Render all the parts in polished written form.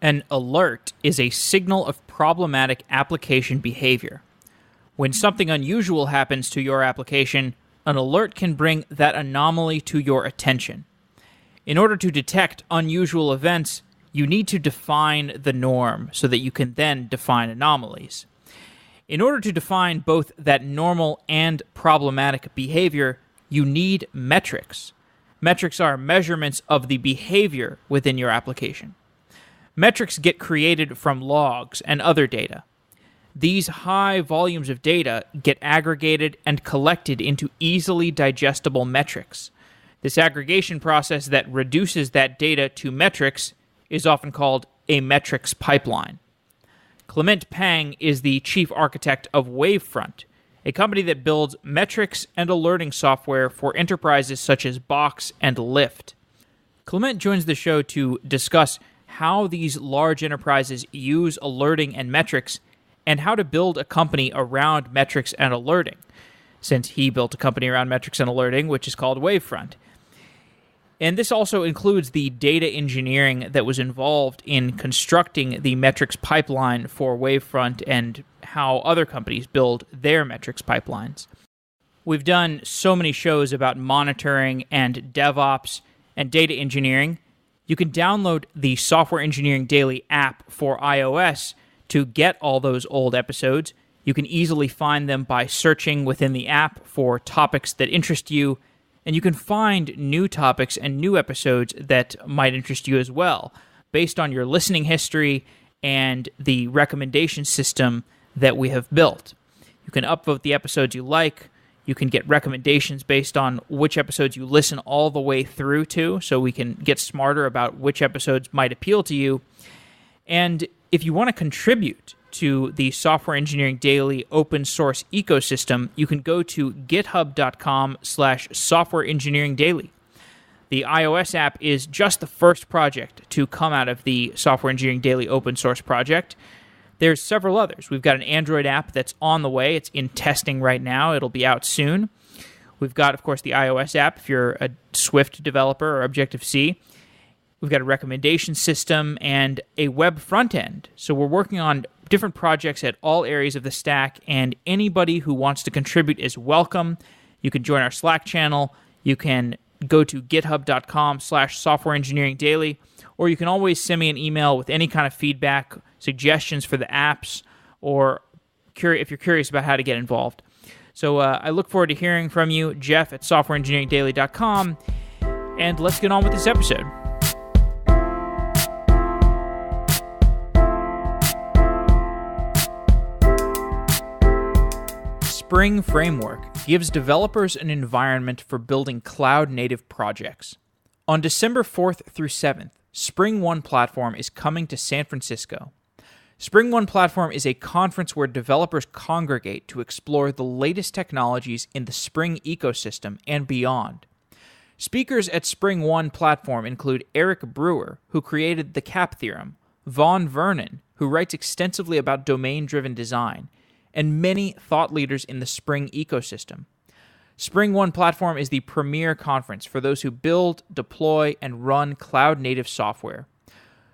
An alert is a signal of problematic application behavior. When something unusual happens to your application, an alert can bring that anomaly to your attention. In order to detect unusual events, you need to define the norm so that you can then define anomalies. In order to define both that normal and problematic behavior, you need metrics. Metrics are measurements of the behavior within your application. Metrics get created from logs and other data. These high volumes of data get aggregated and collected into easily digestible metrics. This aggregation process that reduces that data to metrics is often called a metrics pipeline. Clement Pang is the chief architect of Wavefront, a company that builds metrics and alerting software for enterprises such as Box and Lyft. Clement joins the show to discuss how these large enterprises use alerting and metrics, and how to build a company around metrics and alerting, since he built a company around metrics and alerting, which is called Wavefront. And this also includes the data engineering that was involved in constructing the metrics pipeline for Wavefront and how other companies build their metrics pipelines. We've done so many shows about monitoring and DevOps and data engineering. You can download the Software Engineering Daily app for iOS to get all those old episodes. You can easily find them by searching within the app for topics that interest you, and you can find new topics and new episodes that might interest you as well, based on your listening history and the recommendation system that we have built. You can upvote the episodes you like. You can get recommendations based on which episodes you listen all the way through to, so we can get smarter about which episodes might appeal to you. And if you want to contribute to the Software Engineering Daily open source ecosystem, you can go to github.com/softwareengineeringdaily. The iOS app is just the first project to come out of the Software Engineering Daily open source project. There's several others. We've got an Android app that's on the way. It's in testing right now. It'll be out soon. We've got, of course, the iOS app if you're a Swift developer or Objective-C. We've got a recommendation system and a web front end. So we're working on different projects at all areas of the stack, and anybody who wants to contribute is welcome. You can join our Slack channel. You can go to github.com/softwareengineeringdaily, or you can always send me an email with any kind of feedback, suggestions for the apps, or if you're curious about how to get involved. So I look forward to hearing from you, Jeff at softwareengineeringdaily.com, and let's get on with this episode. Spring Framework gives developers an environment for building cloud-native projects. On December 4th through 7th, Spring One Platform is coming to San Francisco. Spring One Platform is a conference where developers congregate to explore the latest technologies in the Spring ecosystem and beyond. Speakers at Spring One Platform include Eric Brewer, who created the CAP theorem, Vaughn Vernon, who writes extensively about domain-driven design, and many thought leaders in the Spring ecosystem. Spring One Platform is the premier conference for those who build, deploy, and run cloud-native software.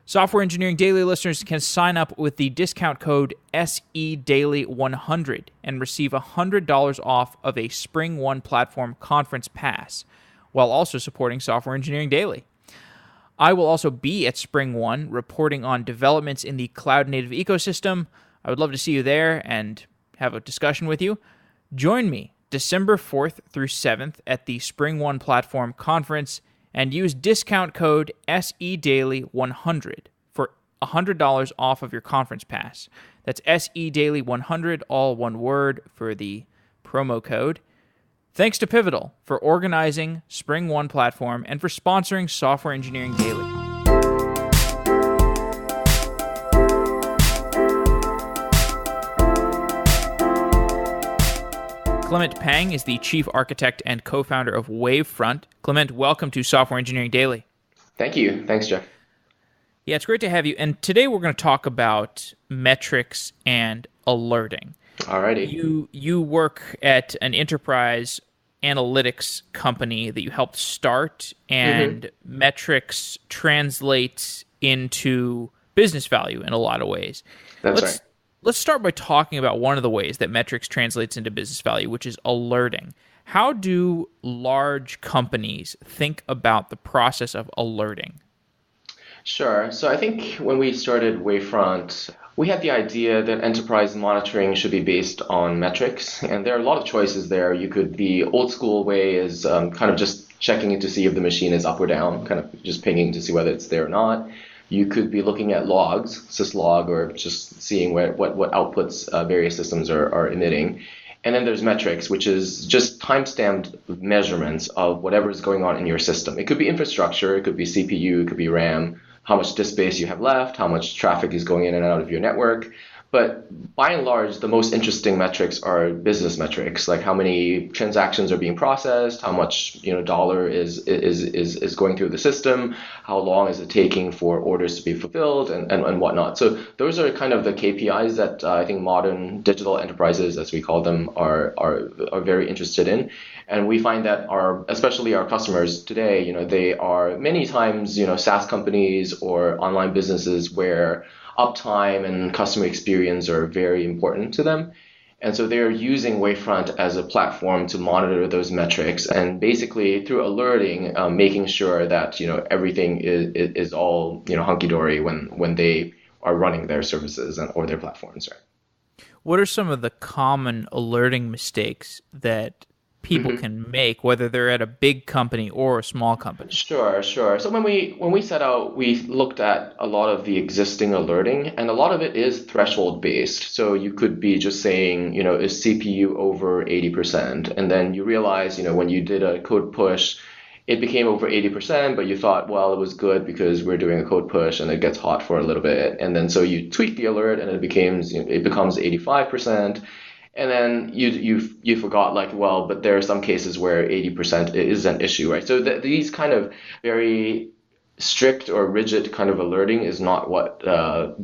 Software Engineering Daily listeners can sign up with the discount code SEDaily100 and receive $100 off of a Spring One Platform conference pass, while also supporting Software Engineering Daily. I will also be at Spring One reporting on developments in the cloud-native ecosystem. I would love to see you there and have a discussion with you. Join me December 4th through 7th at the Spring One Platform Conference and use discount code SEDaily100 for $100 off of your conference pass. That's SEDaily100, all one word, for the promo code. Thanks to Pivotal for organizing Spring One Platform and for sponsoring Software Engineering Daily. Clement Pang is the chief architect and co-founder of Wavefront. Clement, welcome to Software Engineering Daily. Thank you. Thanks, Jeff. Yeah, it's great to have you. And today we're going to talk about metrics and alerting. Alrighty. You work at an enterprise analytics company that you helped start, and metrics translates into business value in a lot of ways. That's right. Let's start by talking about one of the ways that metrics translates into business value, which is alerting. How do large companies think about the process of alerting? Sure. So I think when we started Wavefront, we had the idea that enterprise monitoring should be based on metrics, and there are a lot of choices there. You could the old school way is kind of just checking it to see if the machine is up or down, kind of just pinging to see whether it's there or not. You could be looking at logs, syslog, or just seeing what outputs various systems are emitting. And then there's metrics, which is just time-stamped measurements of whatever is going on in your system. It could be infrastructure, it could be CPU, it could be RAM, how much disk space you have left, how much traffic is going in and out of your network. But by and large, the most interesting metrics are business metrics, like how many transactions are being processed, how much dollar is going through the system, how long is it taking for orders to be fulfilled, and whatnot. So those are kind of the KPIs that I think modern digital enterprises, as we call them, are very interested in. And we find that especially our customers today, they are many times, SaaS companies or online businesses where uptime and customer experience are very important to them. And so they're using Wavefront as a platform to monitor those metrics and basically through alerting, making sure that everything is all hunky-dory when they are running their services or their platforms, right? What are some of the common alerting mistakes that people can make, whether they're at a big company or a small company? Sure. So when we set out, we looked at a lot of the existing alerting, and a lot of it is threshold based. So you could be just saying, is CPU over 80%? And then you realize, when you did a code push, it became over 80%, but you thought, well, it was good because we're doing a code push and it gets hot for a little bit. And then so you tweak the alert and it becomes 85%. And then you forgot, like, well, but there are some cases where 80% is an issue, right? So these kind of very strict or rigid kind of alerting is not what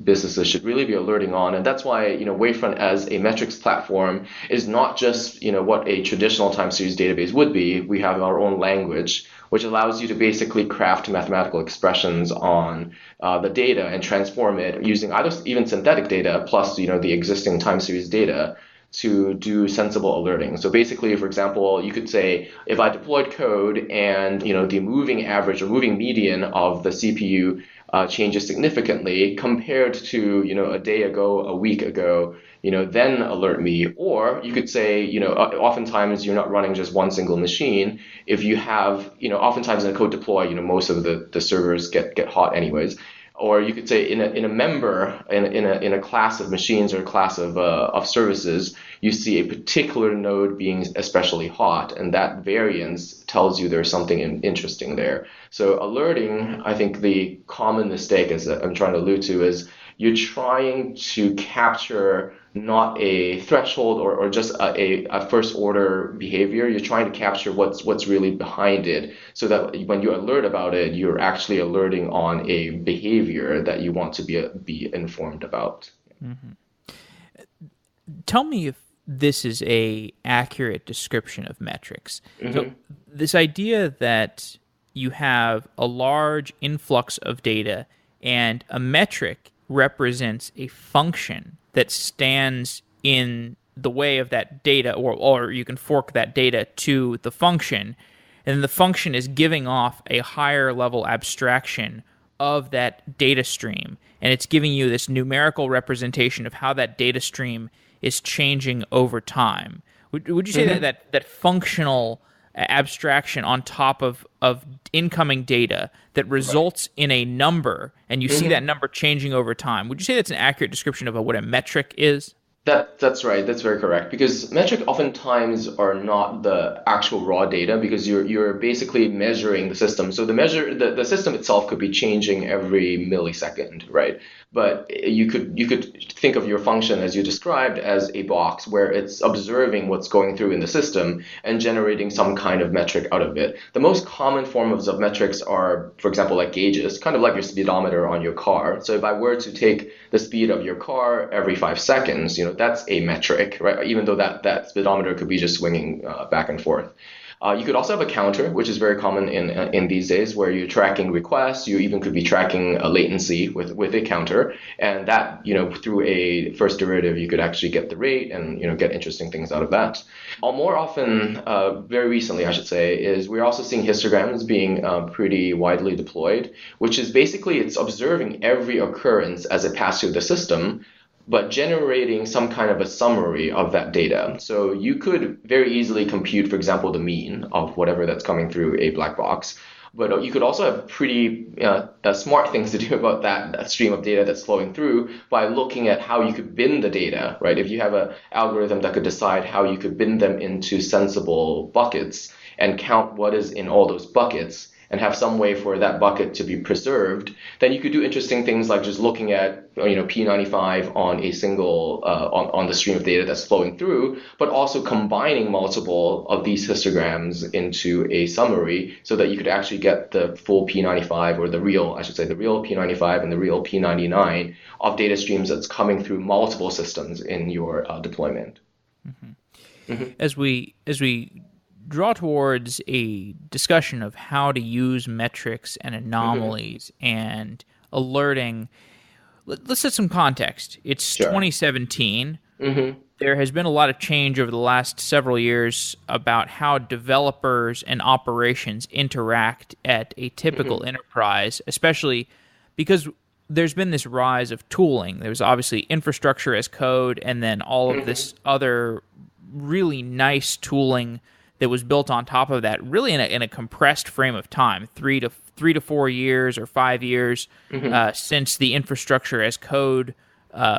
businesses should really be alerting on. And that's why, Wavefront as a metrics platform is not just, what a traditional time series database would be. We have our own language, which allows you to basically craft mathematical expressions on the data and transform it using either even synthetic data plus, the existing time series data to do sensible alerting. So basically, for example, you could say, if I deployed code and the moving average or moving median of the CPU changes significantly compared to a day ago, a week ago, then alert me. Or you could say, oftentimes you're not running just one single machine. If you have, oftentimes in a code deploy, most of the servers get hot anyways. Or you could say in a member in a class of machines or a class of services, you see a particular node being especially hot, and that variance tells you there's something interesting there. So alerting, I think the common mistake, as I'm trying to allude to, is you're trying to capture not a threshold or just a first order behavior. You're trying to capture what's really behind it, so that when you alert about it, you're actually alerting on a behavior that you want to be informed about. Mm-hmm. Tell me if this is a accurate description of metrics. Mm-hmm. So this idea that you have a large influx of data and a metric represents a function that stands in the way of that data, or you can fork that data to the function, and the function is giving off a higher level abstraction of that data stream, and it's giving you this numerical representation of how that data stream is changing over time. Would you say that functional abstraction on top of incoming data that results in a number, and you see that number changing over time, would you say that's an accurate description of what a metric is? That's right. That's very correct. Because metric oftentimes are not the actual raw data, because you're basically measuring the system. So the system itself could be changing every millisecond, right? But you could think of your function, as you described, as a box where it's observing what's going through in the system and generating some kind of metric out of it. The most common forms of metrics are, for example, like gauges, kind of like your speedometer on your car. So if I were to take the speed of your car every 5 seconds, that's a metric, right? Even though that speedometer could be just swinging back and forth. You could also have a counter, which is very common in these days, where you're tracking requests. You even could be tracking a latency with a counter, and that through a first derivative, you could actually get the rate and get interesting things out of that. More often, very recently, I should say, is we're also seeing histograms being pretty widely deployed, which is basically it's observing every occurrence as it passes through the system, but generating some kind of a summary of that data. So you could very easily compute, for example, the mean of whatever that's coming through a black box. But you could also have pretty smart things to do about that stream of data that's flowing through by looking at how you could bin the data, right? If you have an algorithm that could decide how you could bin them into sensible buckets and count what is in all those buckets, and have some way for that bucket to be preserved, then you could do interesting things like just looking at P95 on a single on the stream of data that's flowing through, but also combining multiple of these histograms into a summary so that you could actually get the full P95 or the real P95 and the real P99 of data streams that's coming through multiple systems in your deployment. Mm-hmm. Mm-hmm. As we draw towards a discussion of how to use metrics and anomalies and alerting, let's set some context. It's 2017. Mm-hmm. There has been a lot of change over the last several years about how developers and operations interact at a typical enterprise, especially because there's been this rise of tooling. There's obviously infrastructure as code, and then all of this other really nice tooling that was built on top of that, really in a compressed frame of time, 3 to 4 years or 5 years since the infrastructure as code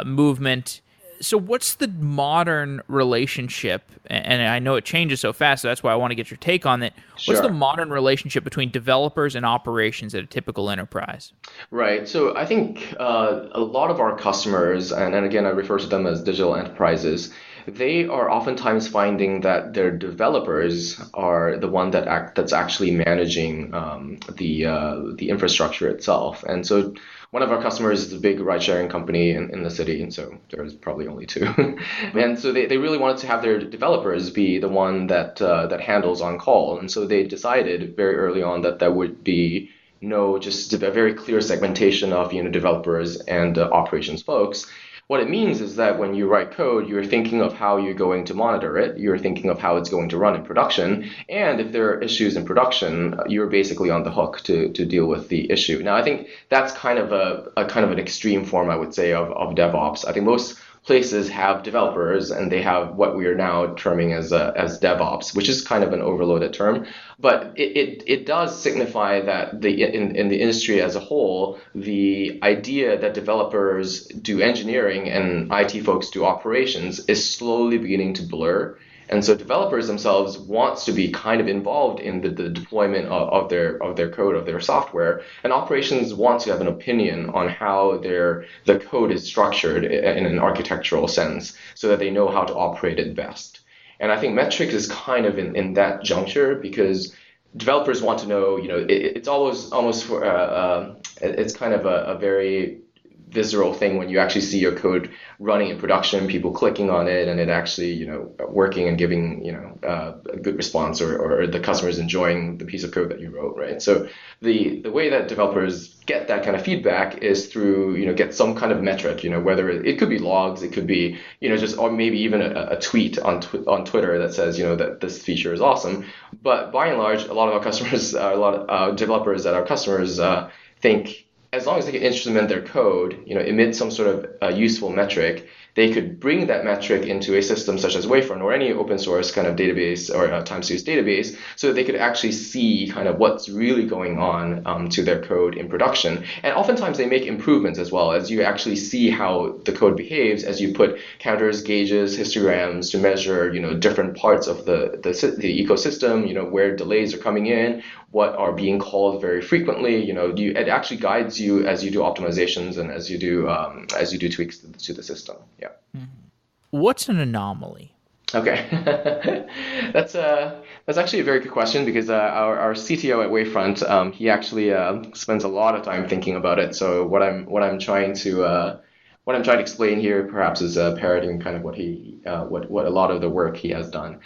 movement. So what's the modern relationship? And I know it changes so fast, so that's why I want to get your take on it. What's the modern relationship between developers and operations at a typical enterprise? Right. So I think a lot of our customers, and again, I refer to them as digital enterprises, they are oftentimes finding that their developers are the one that's actually managing the infrastructure itself. And so one of our customers is a big ride-sharing company in the city, and so there's probably only two. And so they really wanted to have their developers be the one that handles on call. And so they decided very early on that there would be just a very clear segmentation of developers and operations folks. What it means is that when you write code, you're thinking of how you're going to monitor it. You're thinking of how it's going to run in production. And if there are issues in production, you're basically on the hook to deal with the issue. Now, I think that's kind of an extreme form, I would say, of DevOps. I think most places have developers and they have what we are now terming as DevOps, which is kind of an overloaded term. But it does signify that in the industry as a whole, the idea that developers do engineering and IT folks do operations is slowly beginning to blur. And so developers themselves wants to be kind of involved in the deployment of their code, of their software, and operations wants to have an opinion on how the code is structured in an architectural sense so that they know how to operate it best. And I think metrics is kind of in that juncture because developers want to know, it's almost for it's kind of a very visceral thing when you actually see your code running in production, people clicking on it, and it actually, working and giving, a good response, or the customers enjoying the piece of code that you wrote, right? So the way that developers get that kind of feedback is through, get some kind of metric, whether it could be logs, it could be, or maybe even a tweet on Twitter that says, that this feature is awesome. But by and large, a lot of our customers, a lot of developers that are customers think, as long as they can instrument their code, emit some sort of useful metric, they could bring that metric into a system such as Wavefront or any open source kind of database or time series database so that they could actually see kind of what's really going on to their code in production. And oftentimes they make improvements as well, as you actually see how the code behaves as you put counters, gauges, histograms to measure, different parts of the ecosystem, where delays are coming in, what are being called very frequently. It actually guides you as you do optimizations and as you do tweaks to the system. Yeah. Mm-hmm. What's an anomaly? Okay, that's actually a very good question because our CTO at Wavefront, he actually spends a lot of time thinking about it. So what I'm trying to explain here perhaps is parroting kind of what a lot of the work he has done.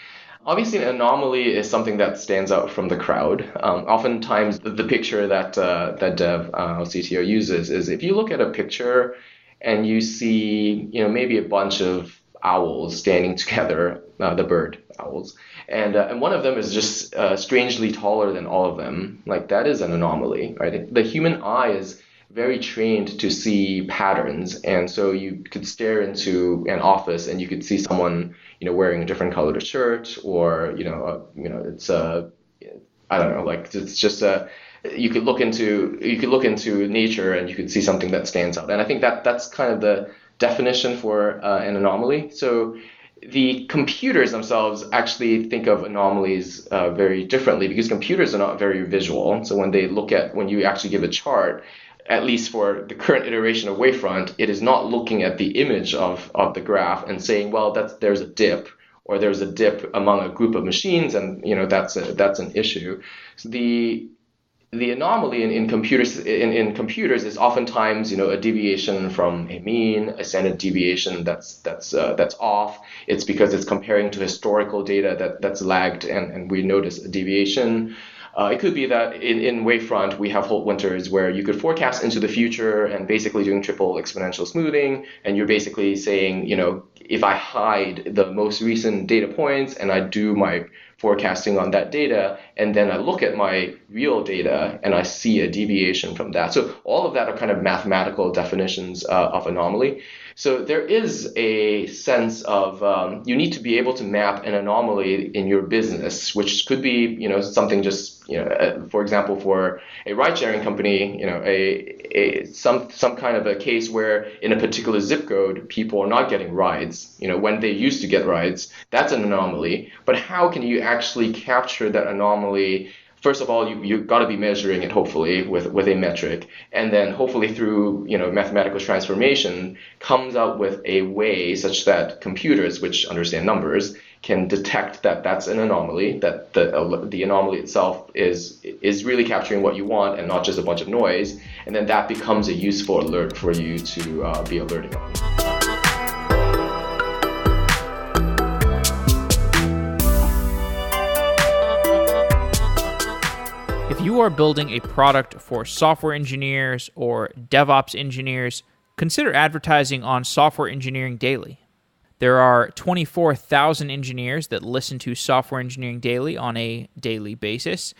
Obviously, an anomaly is something that stands out from the crowd. Oftentimes, the picture that Dev, our CTO, uses is if you look at a picture and you see, maybe a bunch of owls standing together, the bird owls, and one of them is just strangely taller than all of them. Like that is an anomaly, right? The human eye is very trained to see patterns, and so you could stare into an office and you could see someone, wearing a different colored shirt, or it's I don't know, like it's just a you could look into nature and you could see something that stands out, and I think that's kind of the definition for an anomaly. So the computers themselves actually think of anomalies very differently because computers are not very visual. So when you actually give a chart, at least for the current iteration of Wavefront, it is not looking at the image of the graph and saying, well, there's a dip, or there's a dip among a group of machines, and that's an issue. So the anomaly in computers is oftentimes a deviation from a mean, a standard deviation that's off. It's because it's comparing to historical data that's lagged, and we notice a deviation. It could be that in Wavefront we have Holt winters where you could forecast into the future and basically doing triple exponential smoothing, and you're basically saying, if I hide the most recent data points and I do my forecasting on that data, and then I look at my real data and I see a deviation from that. So all of that are kind of mathematical definitions of anomaly. So there is a sense of you need to be able to map an anomaly in your business, which could be something just for example, for a ride-sharing company, some kind of a case where in a particular zip code people are not getting rides, when they used to get rides. That's an anomaly. But how can you actually capture that anomaly? First of all, you've got to be measuring it, hopefully, with a metric. And then hopefully through mathematical transformation comes out with a way such that computers, which understand numbers, can detect that that's an anomaly, that the anomaly itself is really capturing what you want and not just a bunch of noise. And then that becomes a useful alert for you to be alerting on. If you are building a product for software engineers or DevOps engineers, consider advertising on Software Engineering Daily. There are 24,000 engineers that listen to Software Engineering Daily on a daily basis.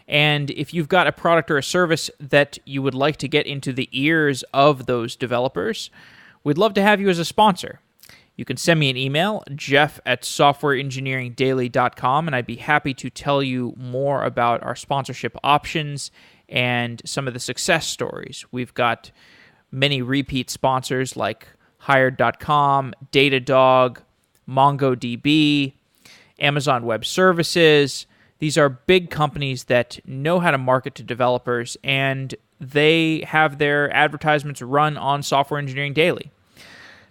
And if you've got a product or a service that you would like to get into the ears of those developers, we'd love to have you as a sponsor. You can send me an email, jeff@softwareengineeringdaily.com, and I'd be happy to tell you more about our sponsorship options and some of the success stories. We've got many repeat sponsors like Hired.com, Datadog, MongoDB, Amazon Web Services. These are big companies that know how to market to developers, and they have their advertisements run on Software Engineering Daily.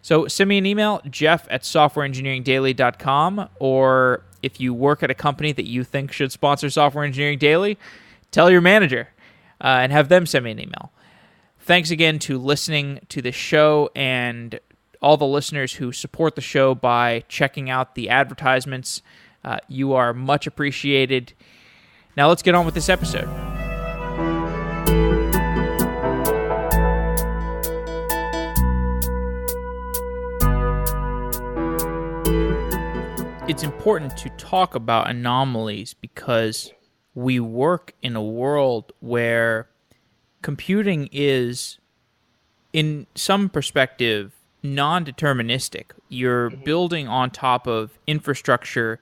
So send me an email, jeff@softwareengineeringdaily.com, or if you work at a company that you think should sponsor Software Engineering Daily, tell your manager and have them send me an email. Thanks again to listening to the show and all the listeners who support the show by checking out the advertisements. You are much appreciated. Now let's get on with this episode. It's important to talk about anomalies because we work in a world where computing is, in some perspective, non-deterministic. You're building on top of infrastructure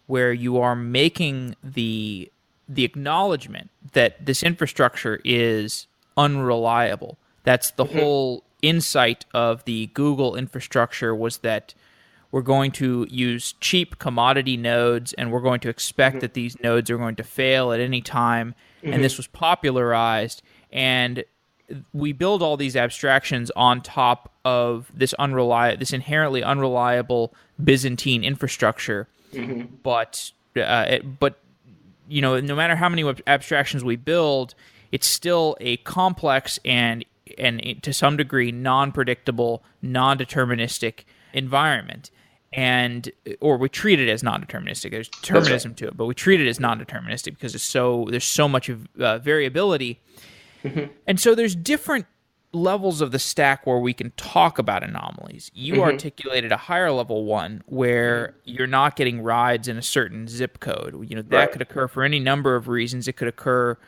where you are making the acknowledgement that this infrastructure is unreliable. That's the whole insight of the Google infrastructure, was that we're going to use cheap commodity nodes, and we're going to expect that these nodes are going to fail at any time. And this was popularized, and we build all these abstractions on top of this inherently unreliable Byzantine infrastructure. But no matter how many abstractions we build, it's still a complex and to some degree non-predictable, non-deterministic environment. and or we treat it as non-deterministic. There's That's right. determinism to it, but we treat it as non-deterministic because there's so much of variability. Hmm. And so there's different levels of the stack where we can talk about anomalies. You Hmm. articulated a higher level one where you're not getting rides in a certain zip code. That Right. could occur for any number of reasons. It could occur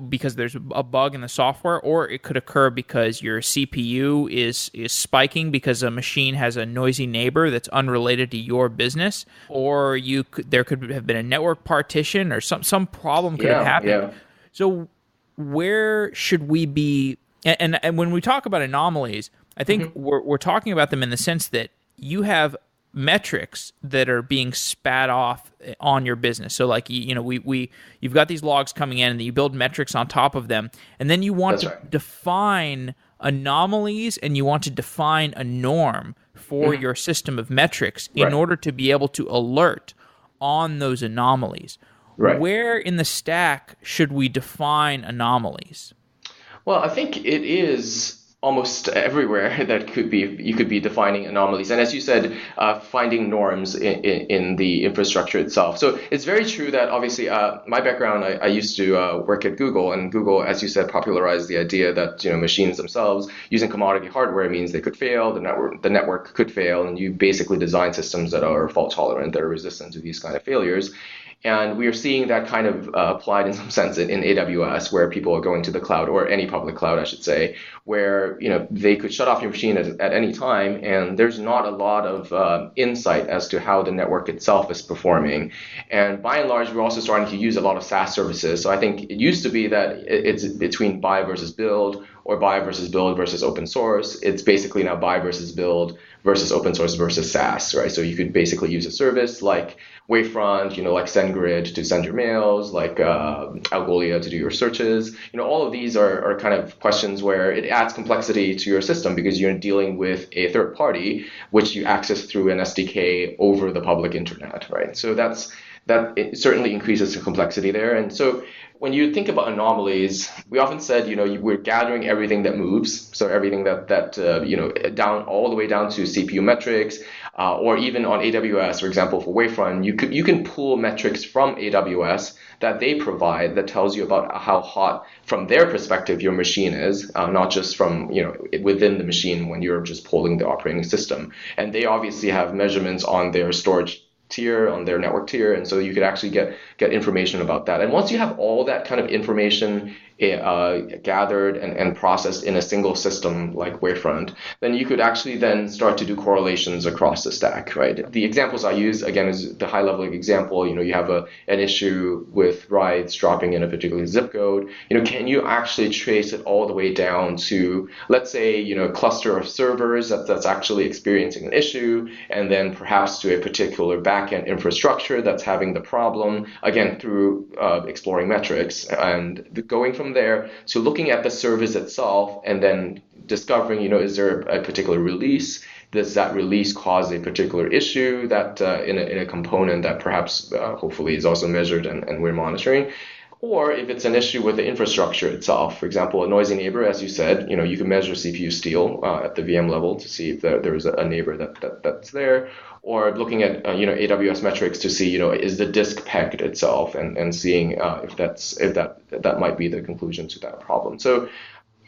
because there's a bug in the software, or it could occur because your CPU is spiking because a machine has a noisy neighbor that's unrelated to your business, or there could have been a network partition, or some problem could have Yeah. happened. Yeah. So where should we be? And when we talk about anomalies, I think Hmm. we're talking about them in the sense that you have metrics that are being spat off on your business. So like you've got these logs coming in and you build metrics on top of them, and then you want That's to right. define anomalies and you want to define a norm for Hmm. your system of metrics in Right. order to be able to alert on those anomalies. Right. Where in the stack should we define anomalies? Well, I think it is almost everywhere that you could be defining anomalies, and as you said, finding norms in the infrastructure itself. So it's very true that obviously my background, I used to work at Google, and Google, as you said, popularized the idea that machines themselves using commodity hardware means they could fail, the network could fail, and you basically design systems that are fault tolerant, that are resistant to these kind of failures. And we are seeing that kind of applied in some sense in AWS, where people are going to the cloud, or any public cloud, I should say, where they could shut off your machine at any time, and there's not a lot of insight as to how the network itself is performing. And by and large, we're also starting to use a lot of SaaS services. So I think it used to be that it's between buy versus build, or buy versus build versus open source. It's basically now buy versus build versus open source versus SaaS, right? So you could basically use a service like Wavefront, like SendGrid to send your mails, like Algolia to do your searches. All of these are kind of questions where it adds complexity to your system because you're dealing with a third party, which you access through an SDK over the public internet, right? So that it certainly increases the complexity there. And so when you think about anomalies, we often said, we're gathering everything that moves, so everything that down all the way down to CPU metrics, or even on AWS, for example, for Wavefront, you can pull metrics from AWS that they provide that tells you about how hot, from their perspective, your machine is, not just from within the machine when you're just polling the operating system. And they obviously have measurements on their storage tier, on their network tier, and so you could actually get information about that. And once you have all that kind of information gathered and processed in a single system like Wavefront, then you could actually then start to do correlations across the stack, right? The examples I use, again, is the high level example. You have an issue with rides dropping in a particular zip code. Can you actually trace it all the way down to, let's say, a cluster of servers that's actually experiencing an issue, and then perhaps to a particular backend infrastructure that's having the problem, again, through exploring metrics, and going from there to looking at the service itself, and then discovering, is there a particular release? Does that release cause a particular issue that in a component that perhaps hopefully is also measured and we're monitoring? Or if it's an issue with the infrastructure itself, for example, a noisy neighbor, as you said, you can measure CPU steal at the VM level to see if there is a neighbor that's there, or looking at AWS metrics to see is the disk pegged itself, and seeing if that might be the conclusion to that problem. So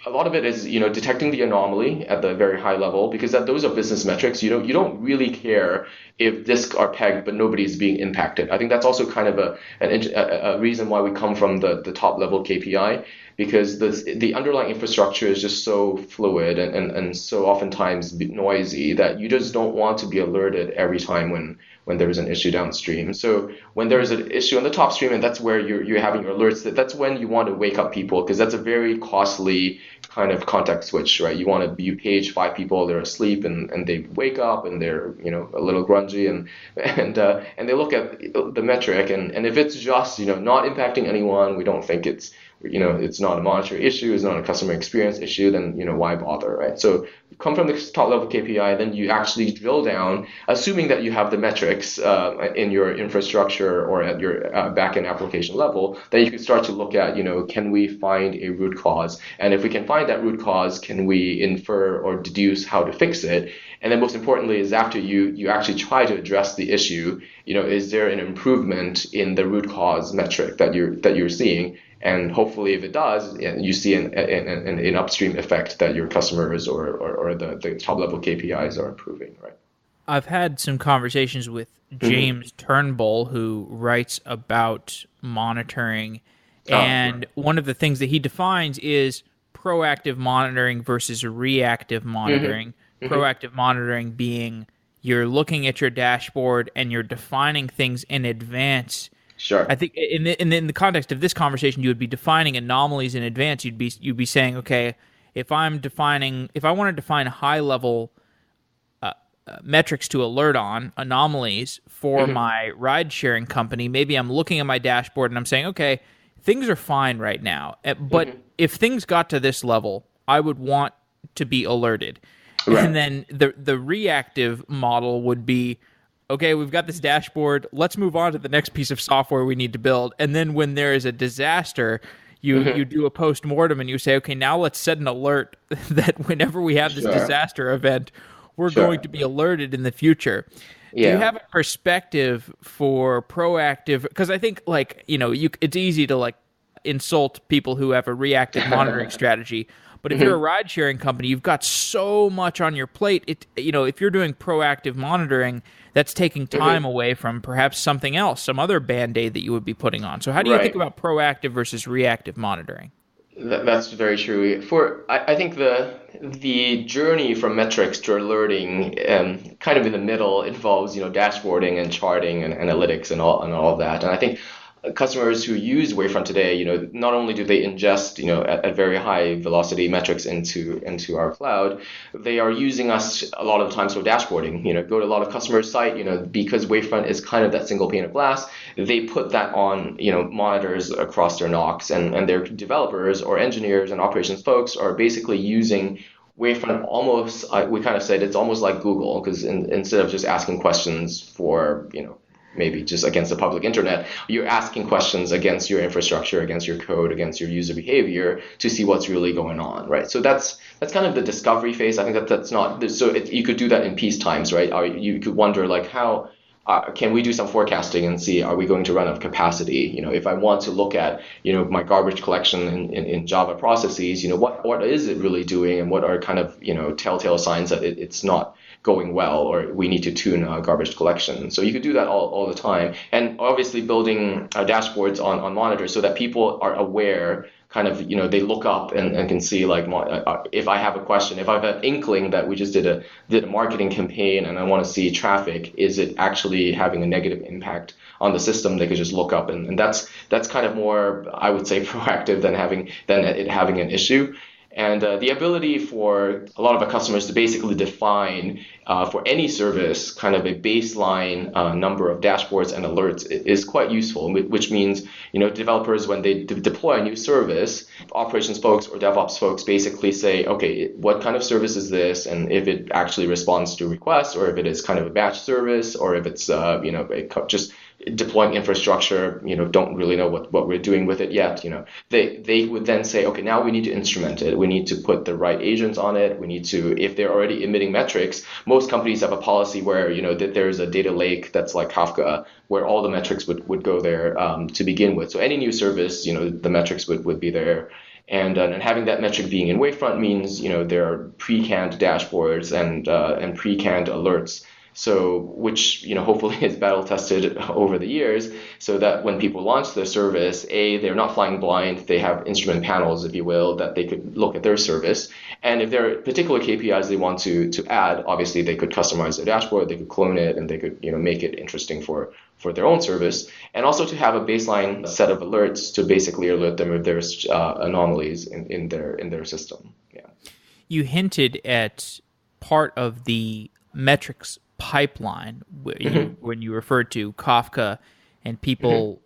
a lot of it is detecting the anomaly at the very high level, because those are business metrics. You don't really care if disks are pegged but nobody's being impacted. I think that's also kind of a reason why we come from the top level KPI, because the underlying infrastructure is just so fluid and so oftentimes noisy that you just don't want to be alerted every time when there is an issue downstream. So when there is an issue on the top stream, and that's where you're having your alerts, that's when you want to wake up people, because that's a very costly kind of context switch, right? You page 5 people, they're asleep, and they wake up and they're a little grungy, and they look at the metric, and if it's just not impacting anyone, we don't think it's not a monetary issue, it's not a customer experience issue, then why bother, right? So come from the top level KPI, then you actually drill down, assuming that you have the metrics in your infrastructure or at your backend application level, then you can start to look at, can we find a root cause? And if we can find that root cause, can we infer or deduce how to fix it? And then most importantly is after you actually try to address the issue, is there an improvement in the root cause metric that you're seeing? And hopefully, if it does, you see an upstream effect that your customers or the top level KPIs are improving, right? I've had some conversations with James Turnbull, who writes about monitoring, and one of the things that he defines is proactive monitoring versus reactive monitoring. Proactive monitoring being you're looking at your dashboard and you're defining things in advance. Sure. I think in the context of this conversation, you would be defining anomalies in advance. You'd be saying, okay, if I want to define high level metrics to alert on anomalies for my ride sharing company, maybe I'm looking at my dashboard and I'm saying, okay, things are fine right now, but if things got to this level, I would want to be alerted. Right. And then the reactive model would be, okay, we've got this dashboard. Let's move on to the next piece of software we need to build. And then when there is a disaster, you do a post-mortem and you say, okay, now let's set an alert that whenever we have this disaster event, we're going to be alerted in the future. Yeah. Do you have a perspective for proactive? Because I think it's easy to insult people who have a reactive monitoring strategy. But if you're a ride-sharing company, you've got so much on your plate. If you're doing proactive monitoring, that's taking time away from perhaps something else, some other Band-Aid that you would be putting on. So how do you think about proactive versus reactive monitoring? That's very true. I think the journey from metrics to alerting, kind of in the middle, involves dashboarding and charting and analytics and all of that. And I think customers who use Wavefront today, not only do they ingest, at very high velocity metrics into our cloud, they are using us a lot of times for dashboarding. Go to a lot of customers' site, because Wavefront is kind of that single pane of glass, they put that on, monitors across their NOCs, and their developers or engineers and operations folks are basically using Wavefront almost, we kind of said it's almost like Google, because instead of just asking questions for, maybe just against the public internet, you're asking questions against your infrastructure, against your code, against your user behavior to see what's really going on, right? So that's kind of the discovery phase. I think that's not, you could do that in peace times, right? Or you could wonder how can we do some forecasting and see, are we going to run out of capacity? If I want to look at, my garbage collection in Java processes, what is it really doing, and what are kind of, telltale signs that it's not going well, or we need to tune garbage collection. So you could do that all the time. And obviously building dashboards on monitors so that people are aware, kind of, they look up and can see, if I have a question, if I have an inkling that we just did a marketing campaign and I want to see traffic, is it actually having a negative impact on the system? They could just look up, and that's kind of more, I would say, proactive than it having an issue. And the ability for a lot of our customers to basically define for any service kind of a baseline number of dashboards and alerts is quite useful, which means, developers, when they deploy a new service, operations folks or DevOps folks basically say, okay, what kind of service is this? And if it actually responds to requests, or if it is kind of a batch service, or if it's, just deploying infrastructure, don't really know what we're doing with it yet. They would then say, okay, now we need to instrument it. We need to put the right agents on it. We need to, if they're already emitting metrics, most companies have a policy where, that there's a data lake that's like Kafka, where all the metrics would go there to begin with. So any new service, the metrics would be there. And having that metric being in Wavefront means, there are pre-canned dashboards and pre-canned alerts. So, which, hopefully is battle tested over the years, so that when people launch the service, they're not flying blind. They have instrument panels, if you will, that they could look at their service. And if there are particular KPIs they want to add, obviously they could customize their dashboard, they could clone it, and they could, make it interesting for their own service. And also to have a baseline set of alerts to basically alert them if there's anomalies in their system. Yeah. You hinted at part of the metrics pipeline when you referred to Kafka and people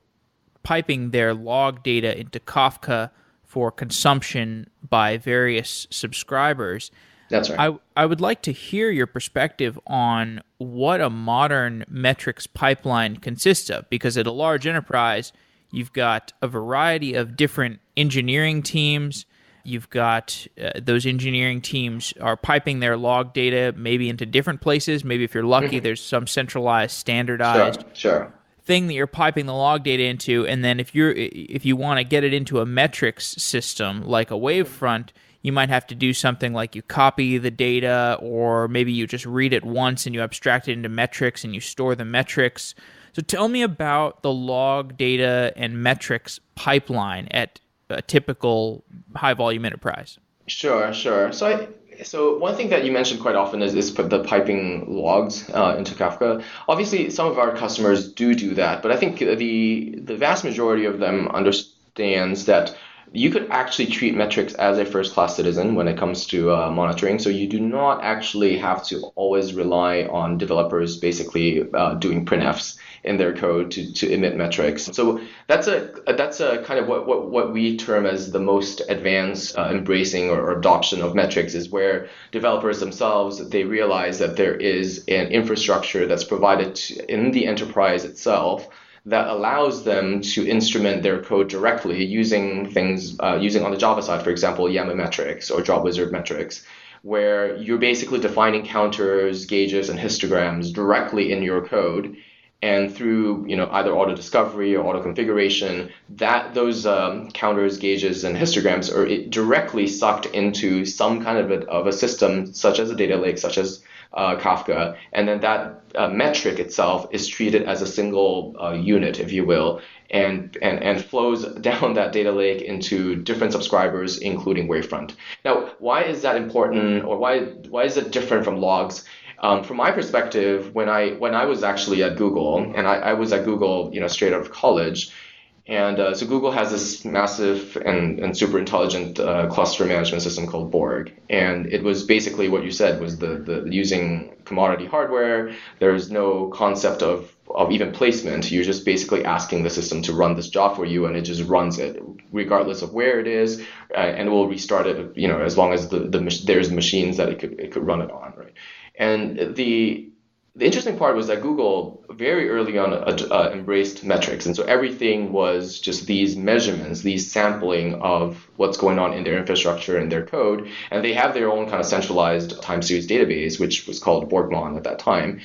piping their log data into Kafka for consumption by various subscribers. That's right. I would like to hear your perspective on what a modern metrics pipeline consists of, because at a large enterprise, you've got a variety of different engineering teams. You've got those engineering teams are piping their log data maybe into different places. Maybe if you're lucky, Mhm. there's some centralized, Sure, standardized sure. thing that you're piping the log data into, and then if you want to get it into a metrics system like a Wavefront, you might have to do something like you copy the data, or maybe you just read it once and you abstract it into metrics and you store the metrics. So tell me about the log data and metrics pipeline at a typical high volume enterprise. Sure, sure. So one thing that you mentioned quite often is put the piping logs into Kafka. Obviously, some of our customers do that, but I think the vast majority of them understands that you could actually treat metrics as a first-class citizen when it comes to monitoring. So you do not actually have to always rely on developers basically doing printfs in their code to emit metrics. So that's a kind of what we term as the most advanced embracing or adoption of metrics, is where developers themselves, they realize that there is an infrastructure that's provided in the enterprise itself that allows them to instrument their code directly using things, using on the Java side, for example, Yaml metrics or Job Wizard metrics, where you're basically defining counters, gauges, and histograms directly in your code. And through either auto discovery or auto configuration, that those counters, gauges, and histograms are directly sucked into some kind of a system, such as a data lake, such as Kafka, and then that metric itself is treated as a single unit, if you will, and flows down that data lake into different subscribers, including Wavefront. Now, why is that important, or why is it different from logs? From my perspective, when I was actually at Google, and I was at Google, straight out of college. And so Google has this massive and super intelligent cluster management system called Borg. And it was basically what you said, was the using commodity hardware. There's no concept of even placement. You're just basically asking the system to run this job for you, and it just runs it regardless of where it is, and will restart it, as long as there's machines that it could run it on, right? And the interesting part was that Google very early on embraced metrics. And so everything was just these measurements, these sampling of what's going on in their infrastructure and their code. And they have their own kind of centralized time series database, which was called Borgmon at that time.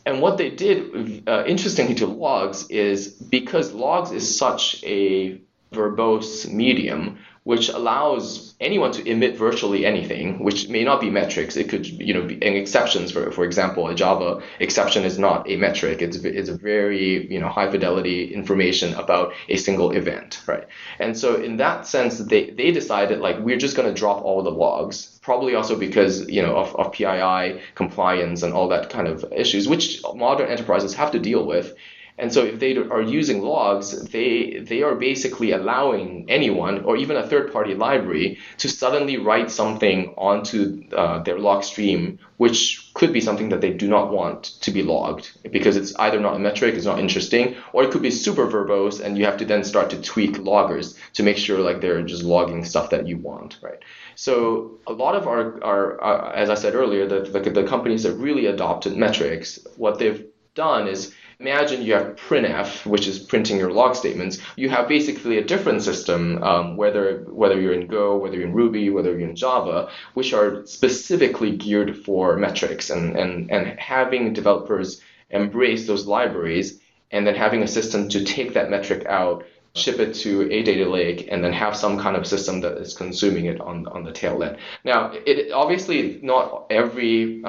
And what they did, interestingly to logs, is because logs is such a verbose medium, which allows anyone to emit virtually anything, which may not be metrics. It could, be and exceptions. For example, a Java exception is not a metric. It's a very, high fidelity information about a single event, right? And so in that sense, they decided, like, we're just going to drop all the logs. Probably also because, of PII compliance and all that kind of issues, which modern enterprises have to deal with. And so if they are using logs, they are basically allowing anyone, or even a third-party library, to suddenly write something onto their log stream, which could be something that they do not want to be logged, because it's either not a metric, it's not interesting, or it could be super verbose, and you have to then start to tweak loggers to make sure, like, they're just logging stuff that you want, right? So a lot of our as I said earlier, the companies that really adopted metrics, what they've done is, imagine you have printf, which is printing your log statements. You have basically a different system, whether you're in Go, whether you're in Ruby, whether you're in Java, which are specifically geared for metrics, and having developers embrace those libraries, and then having a system to take that metric out, ship it to a data lake, and then have some kind of system that is consuming it on the tail end. Now, it obviously not every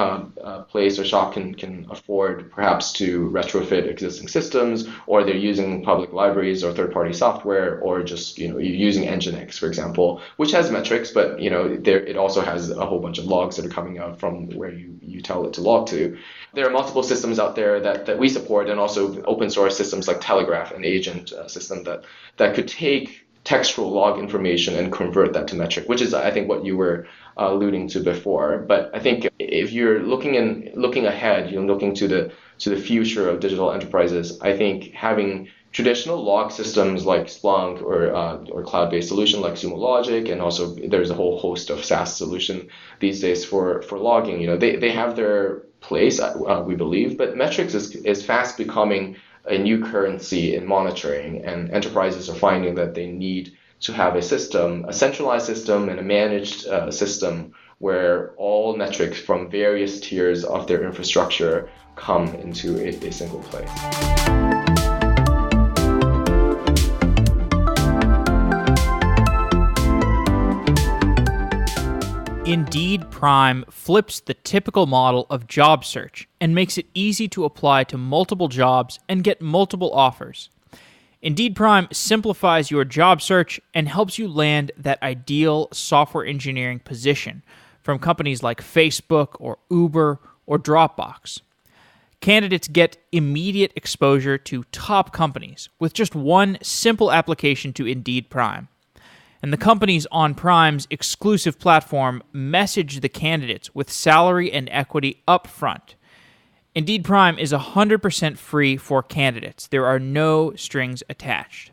place or shop can afford perhaps to retrofit existing systems, or they're using public libraries or third-party software, or just you're using Nginx, for example, which has metrics, but it also has a whole bunch of logs that are coming out from where you tell it to log to. There are multiple systems out there that we support, and also open source systems like Telegraph, an agent system that could take textual log information and convert that to metric, which is, I think, what you were alluding to before. But I think if you're looking ahead, looking to the future of digital enterprises, I think having traditional log systems like Splunk or cloud-based solution like Sumo Logic, and also there's a whole host of SaaS solution these days for logging. They have their place, we believe, but metrics is fast becoming a new currency in monitoring, and enterprises are finding that they need to have a system, a centralized system and a managed system where all metrics from various tiers of their infrastructure come into a single place. Indeed Prime flips the typical model of job search and makes it easy to apply to multiple jobs and get multiple offers. Indeed Prime simplifies your job search and helps you land that ideal software engineering position from companies like Facebook or Uber or Dropbox. Candidates get immediate exposure to top companies with just one simple application to Indeed Prime. And the companies on Prime's exclusive platform message the candidates with salary and equity up front. Indeed Prime is 100% free for candidates. There are no strings attached.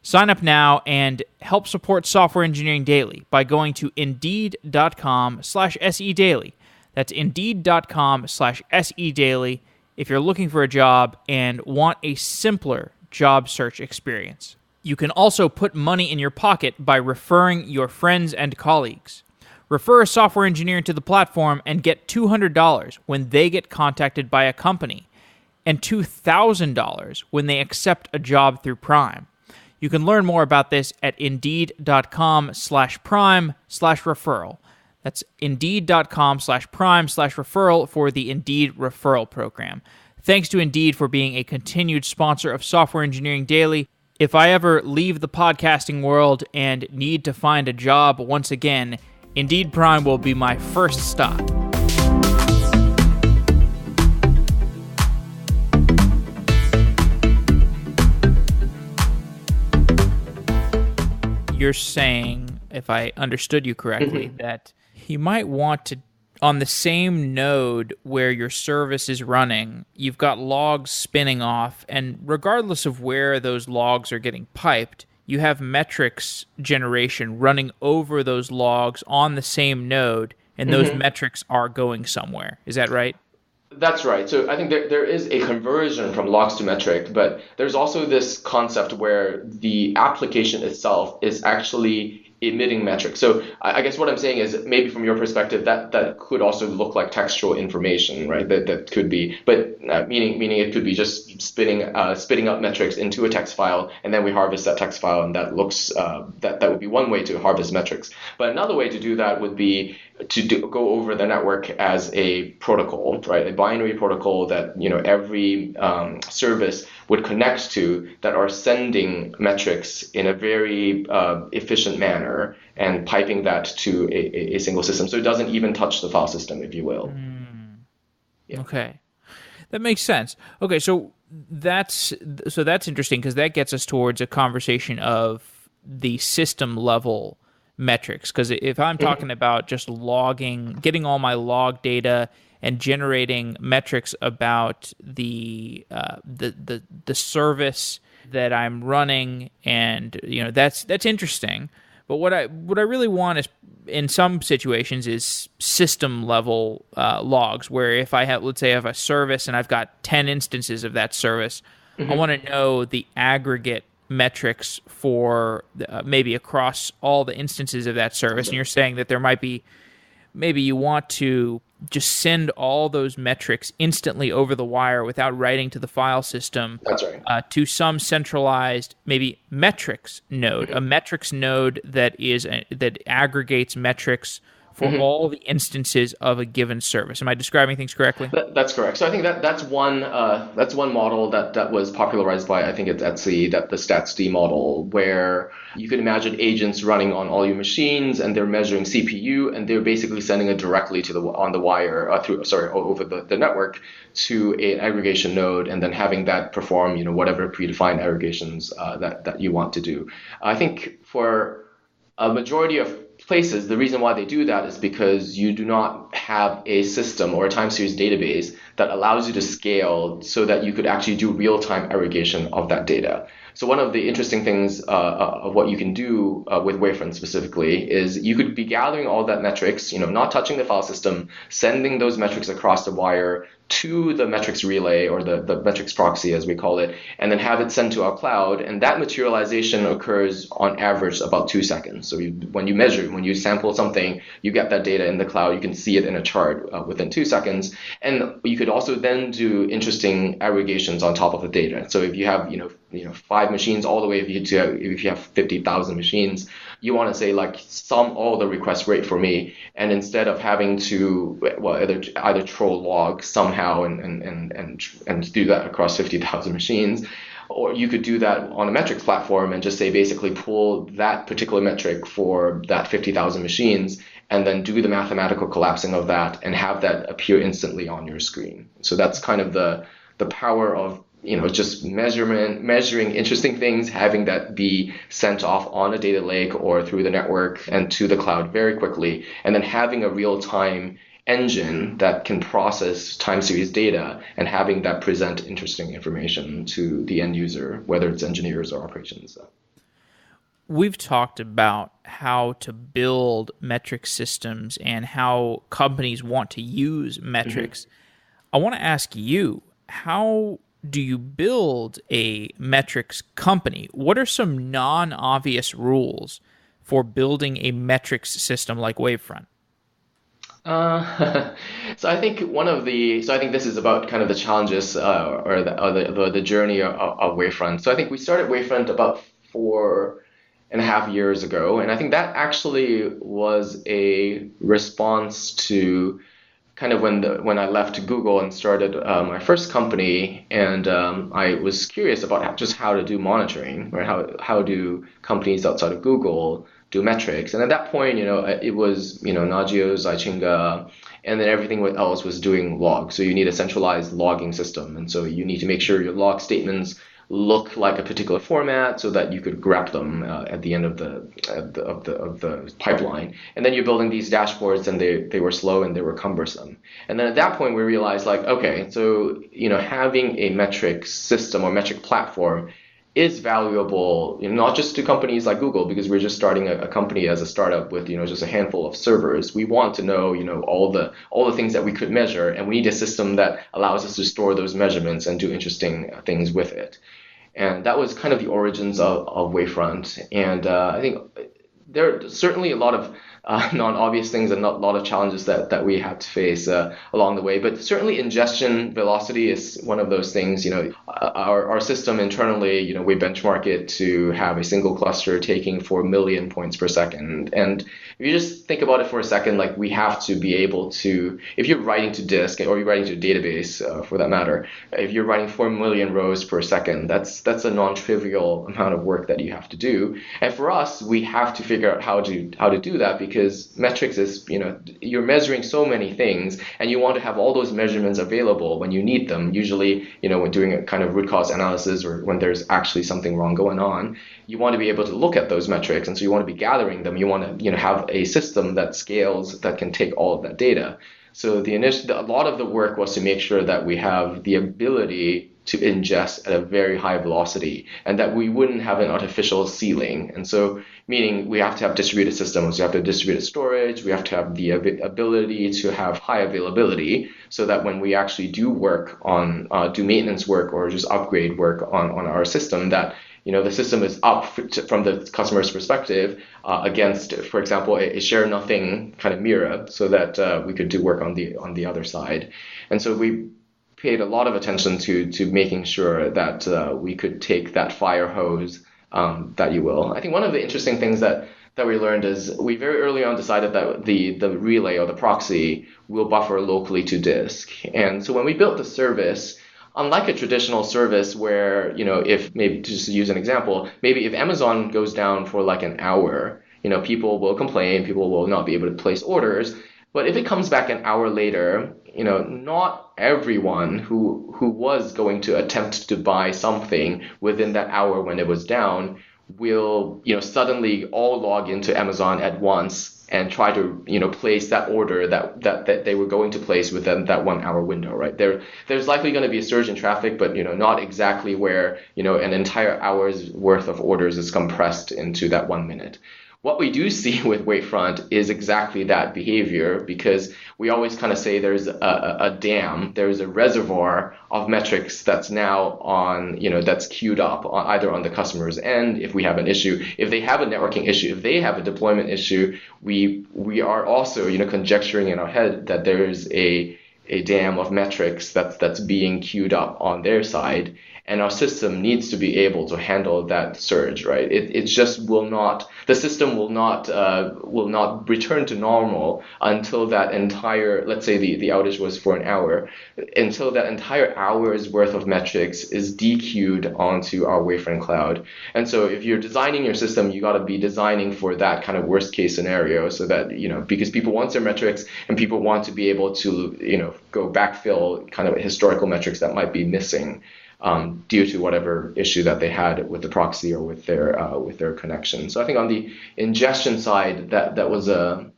Sign up now and help support Software Engineering Daily by going to Indeed.com/SEDaily. That's Indeed.com/SEDaily if you're looking for a job and want a simpler job search experience. You can also put money in your pocket by referring your friends and colleagues. Refer a software engineer to the platform and get $200 when they get contacted by a company, and $2,000 when they accept a job through Prime. You can learn more about this at Indeed.com/prime/referral. That's Indeed.com/prime/referral for the Indeed referral program. Thanks to Indeed for being a continued sponsor of Software Engineering Daily. If I ever leave the podcasting world and need to find a job once again, Indeed Prime will be my first stop. You're saying, if I understood you correctly, that you might want to, on the same node where your service is running, you've got logs spinning off, and regardless of where those logs are getting piped, you have metrics generation running over those logs on the same node, and those metrics are going somewhere. Is that right? That's right. So I think there is a conversion from logs to metric, but there's also this concept where the application itself is actually emitting metrics. So I guess what I'm saying is maybe from your perspective, that could also look like textual information, right? That could be, but meaning it could be just spitting up metrics into a text file, and then we harvest that text file, and that looks that would be one way to harvest metrics. But another way to do that would be to go over the network as a protocol, right? A binary protocol that every service would connect to, that are sending metrics in a very efficient manner and piping that to a single system. So it doesn't even touch the file system, if you will. Yeah. Okay. That makes sense. Okay, so that's interesting, because that gets us towards a conversation of the system level metrics. Because if I'm talking about just logging, getting all my log data and generating metrics about the service that I'm running, and that's interesting. But what I really want is, in some situations, is system level logs, where if I have, let's say I have a service and I've got 10 instances of that service, I want to know the aggregate metrics for maybe across all the instances of that service. And you're saying that there might be, maybe you want to just send all those metrics instantly over the wire without writing to the file system. That's right. To some centralized, maybe metrics node, a metrics node that aggregates metrics for all the instances of a given service. Am I describing things correctly? That's correct. So I think that's one model that was popularized by, I think it's Etsy, that the StatsD model, where you can imagine agents running on all your machines, and they're measuring CPU, and they're basically sending it directly to over the network to an aggregation node, and then having that perform whatever predefined aggregations that you want to do. I think for a majority of places, the reason why they do that is because you do not have a system or a time series database that allows you to scale so that you could actually do real-time aggregation of that data. So one of the interesting things of what you can do with Wavefront specifically is you could be gathering all that metrics, not touching the file system, sending those metrics across the wire to the metrics relay or the metrics proxy, as we call it, and then have it sent to our cloud. And that materialization occurs on average about 2 seconds. So when you sample something, you get that data in the cloud, you can see it in a chart within 2 seconds. And you could also then do interesting aggregations on top of the data. So if you have, 5 machines all the way, if you have 50,000 machines, you want to say like sum all the request rate for me, and instead of having to either throw log somehow and do that across 50,000 machines, or you could do that on a metrics platform and just say basically pull that particular metric for that 50,000 machines and then do the mathematical collapsing of that and have that appear instantly on your screen. So that's kind of the power of just measuring interesting things, having that be sent off on a data lake or through the network and to the cloud very quickly, and then having a real-time engine that can process time series data and having that present interesting information to the end user, whether it's engineers or operations. We've talked about how to build metric systems and how companies want to use metrics. I want to ask you, how do you build a metrics company? What are some non-obvious rules for building a metrics system like Wavefront? So I think I think this is about kind of the challenges or the journey of Wavefront. So I think we started Wavefront about 4.5 years ago, and I think that actually was a response to kind of when I left Google and started my first company, and I was curious about just how to do monitoring, right? How do companies outside of Google do metrics? And at that point, it was Nagios, Ichinga, and then everything else was doing logs. So you need a centralized logging system, and so you need to make sure your log statements look like a particular format so that you could grab them at the end of the pipeline. And then you're building these dashboards, and they were slow and they were cumbersome. And then at that point we realized like, okay, so having a metric system or metric platform is valuable, not just to companies like Google, because we're just starting a company as a startup with just a handful of servers. We want to know all the things that we could measure, and we need a system that allows us to store those measurements and do interesting things with it. And that was kind of the origins of Wavefront. And I think there are certainly a lot of non-obvious things and not a lot of challenges that we had to face along the way. But certainly ingestion velocity is one of those things. Our system internally, we benchmark it to have a single cluster taking 4 million points per second. And if you just think about it for a second, like we have to be able to, if you're writing to disk or you're writing to a database for that matter, if you're writing 4 million rows per second, that's a non-trivial amount of work that you have to do. And for us, we have to figure out how to do that, because metrics is, you're measuring so many things and you want to have all those measurements available when you need them. Usually, when doing a kind of root cause analysis or when there's actually something wrong going on, you want to be able to look at those metrics. And so you want to be gathering them. You want to, have a system that scales, that can take all of that data. So a lot of the work was to make sure that we have the ability to ingest at a very high velocity and that we wouldn't have an artificial ceiling. And so meaning we have to have distributed systems, we have to have distributed storage, we have to have the ability to have high availability so that when we actually do work on, do maintenance work or just upgrade work on our system, that the system is up from the customer's perspective against, for example, a share nothing kind of mirror, so that we could do work on the other side. And so we paid a lot of attention to making sure that we could take that fire hose, that you will. I think one of the interesting things that we learned is we very early on decided that the relay or the proxy will buffer locally to disk. And so when we built the service, unlike a traditional service where, if maybe just to use an example, maybe if Amazon goes down for like an hour, people will complain, people will not be able to place orders. But if it comes back an hour later, not everyone who was going to attempt to buy something within that hour when it was down will, suddenly all log into Amazon at once and try to place that order that they were going to place within that 1 hour window, right? There's likely going to be a surge in traffic, but not exactly where an entire hour's worth of orders is compressed into that 1 minute. What we do see with Wavefront is exactly that behavior, because we always kind of say there's a dam, there's a reservoir of metrics that's now on, that's queued up either on the customer's end if we have an issue, if they have a networking issue, if they have a deployment issue, we are also, conjecturing in our head that there's a dam of metrics that's being queued up on their side. And our system needs to be able to handle that surge, right? It just will not. The system will not return to normal until that entire. Let's say the outage was for an hour, until that entire hour's worth of metrics is dequeued onto our Wavefront cloud. And so, if you're designing your system, you got to be designing for that kind of worst case scenario, so that because people want their metrics and people want to be able to go backfill kind of historical metrics that might be missing. Due to whatever issue that they had with the proxy or with their connection. So I think on the ingestion side, there was a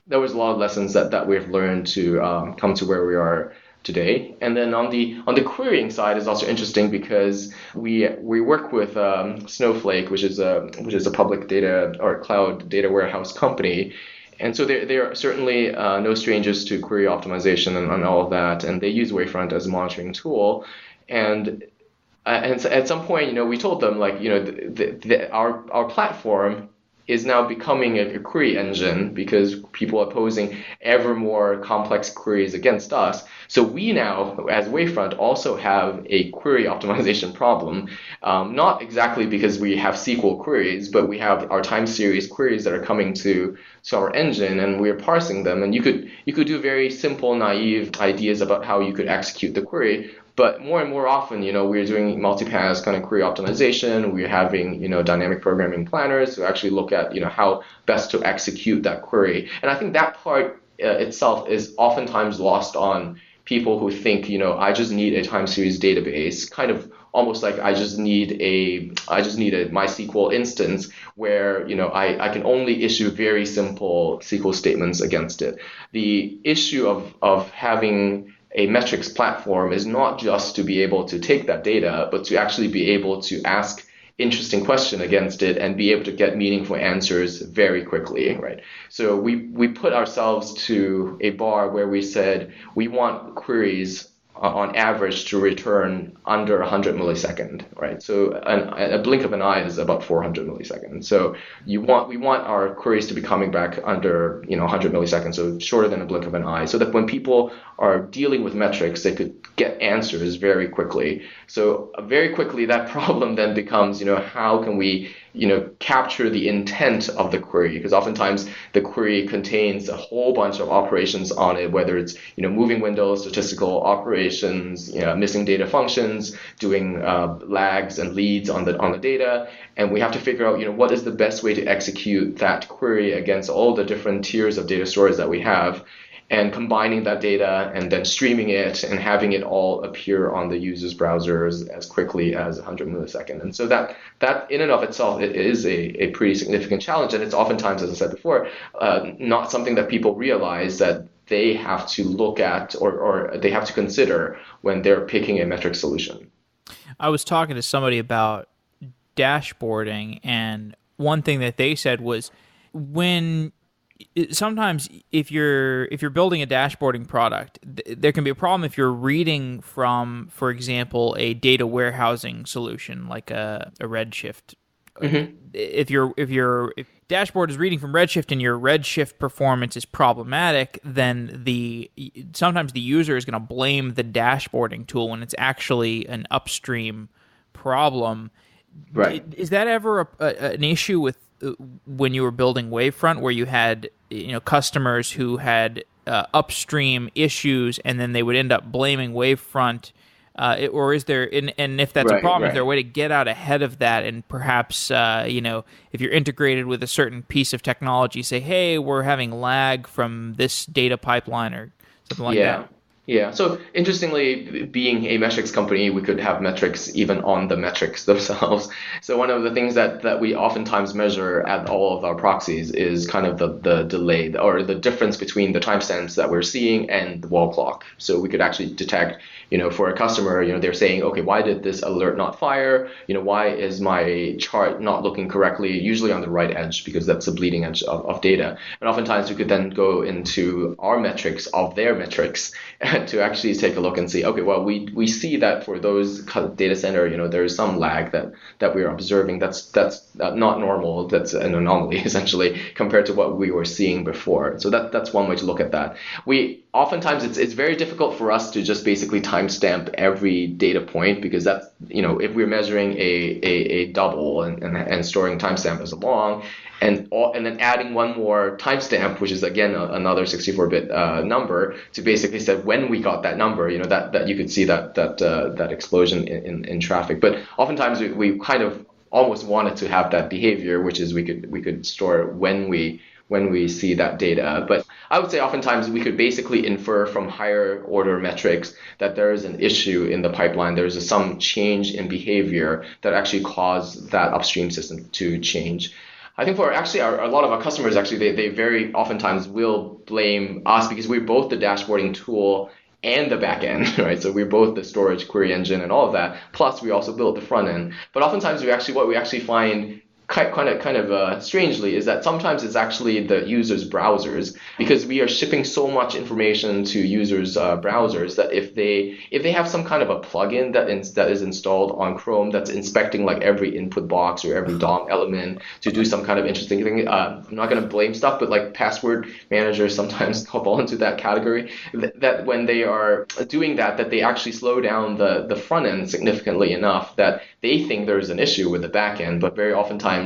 lot of lessons that we've learned to come to where we are today. And then on the querying side is also interesting, because we work with Snowflake, which is a public data or cloud data warehouse company. And so they are certainly no strangers to query optimization and all of that, and they use Wavefront as a monitoring tool. And at some point, we told them, like, our platform is now becoming a query engine, because people are posing ever more complex queries against us. So we now, as Wavefront, also have a query optimization problem, not exactly because we have SQL queries, but we have our time series queries that are coming to our engine, and we're parsing them. And you could do very simple, naive ideas about how you could execute the query. But more and more often, we're doing multipass kind of query optimization. We're having, dynamic programming planners to actually look at, how best to execute that query. And I think that part itself is oftentimes lost on people who think, I just need a time series database, kind of almost like I just need a MySQL instance where, I can only issue very simple SQL statements against it. The issue of having a metrics platform is not just to be able to take that data, but to actually be able to ask interesting question against it and be able to get meaningful answers very quickly, right? So we put ourselves to a bar where we said we want queries on average to return under 100 millisecond, right? So a blink of an eye is about 400 milliseconds. So we want our queries to be coming back under 100 milliseconds, so shorter than a blink of an eye, so that when people are dealing with metrics, they could get answers very quickly. So very quickly, that problem then becomes, how can we capture the intent of the query? Because oftentimes the query contains a whole bunch of operations on it, whether it's moving windows, statistical operations, missing data functions, doing lags and leads on the data, and we have to figure out what is the best way to execute that query against all the different tiers of data storage that we have, and combining that data and then streaming it and having it all appear on the user's browsers as quickly as 100 milliseconds. And so that in and of itself, it is a pretty significant challenge. And it's oftentimes, as I said before, not something that people realize that they have to look at or they have to consider when they're picking a metric solution. I was talking to somebody about dashboarding, and one thing that they said was sometimes if you're building a dashboarding product, there can be a problem if you're reading from, for example, a data warehousing solution like a Redshift. Mm-hmm. If dashboard is reading from Redshift and your Redshift performance is problematic, then sometimes the user is going to blame the dashboarding tool when it's actually an upstream problem. Right. Is that ever an issue with when you were building Wavefront, where you had customers who had upstream issues, and then they would end up blaming Wavefront, or is there? And if that's a problem, is there a way to get out ahead of that? And perhaps if you're integrated with a certain piece of technology, say, hey, we're having lag from this data pipeline or something like that. Yeah. So interestingly, being a metrics company, we could have metrics even on the metrics themselves. So one of the things that we oftentimes measure at all of our proxies is kind of the delay or the difference between the timestamps that we're seeing and the wall clock. So we could actually detect, for a customer, they're saying, okay, why did this alert not fire? Why is my chart not looking correctly? Usually on the right edge, because that's the bleeding edge of data. And oftentimes we could then go into our metrics of their metrics to actually take a look and see, okay, well, we see that for those data center, there is some lag that we're observing. That's not normal. That's an anomaly essentially compared to what we were seeing before. So that's one way to look at that. We oftentimes it's very difficult for us to just basically timestamp every data point, because that's if we're measuring a double and storing timestamp as a long, and then adding one more timestamp, which is again another 64-bit number, to basically say when we got that number, that you could see that explosion in traffic. But oftentimes we kind of almost wanted to have that behavior, which is we could store when we see that data. But I would say oftentimes we could basically infer from higher order metrics that there is an issue in the pipeline. There's some change in behavior that actually caused that upstream system to change. I think for actually a lot of our customers, actually, they very oftentimes will blame us because we're both the dashboarding tool and the back end, right? So we're both the storage query engine and all of that. Plus, we also build the front end. But oftentimes, what we actually find kind of strangely is that sometimes it's actually the user's browsers, because we are shipping so much information to users' browsers that if they have some kind of a plugin that is installed on Chrome that's inspecting like every input box or every DOM element to do some kind of interesting thing, I'm not going to blame stuff, but like password managers sometimes fall into that category, that when they are doing that they actually slow down the front end significantly enough that they think there's an issue with the back end. But very oftentimes,